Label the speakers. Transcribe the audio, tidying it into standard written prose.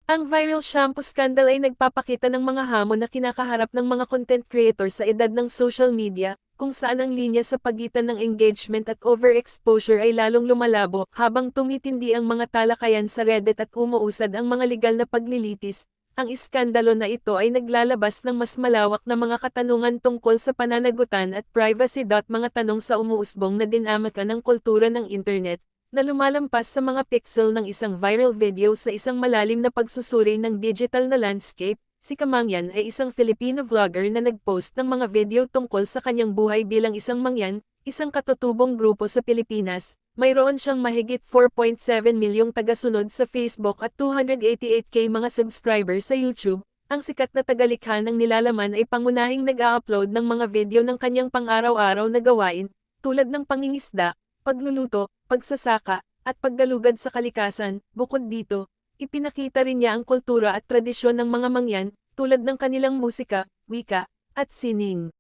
Speaker 1: Ang viral shampoo scandal ay nagpapakita ng mga hamon na kinakaharap ng mga content creator sa edad ng social media, kung saan ang linya sa pagitan ng engagement at overexposure ay lalong lumalabo habang tumitindi ang mga talakayan sa Reddit at umuusad ang mga legal na paglilitis. Ang iskandalo na ito ay naglalabas ng mas malawak na mga katanungan tungkol sa pananagutan at privacy. Mga tanong sa umuusbong na dinamika ng kultura ng internet na lumalampas sa mga pixel ng isang viral video sa isang malalim na pagsusuri ng digital na landscape. Si Kamangyan ay isang Filipino vlogger na nag-post ng mga video tungkol sa kanyang buhay bilang isang mangyan, isang katutubong grupo sa Pilipinas. Mayroon siyang mahigit 4.7 milyong tagasunod sa Facebook at 288K mga subscribers sa YouTube. Ang sikat na tagalikha ng nilalaman ay pangunahing nag-a-upload ng mga video ng kanyang pang-araw-araw na gawain, tulad ng pangingisda, pagluluto, pagsasaka, at paggalugad sa kalikasan. Bukod dito, ipinakita rin niya ang kultura at tradisyon ng mga mangyan, tulad ng kanilang musika, wika, at sining.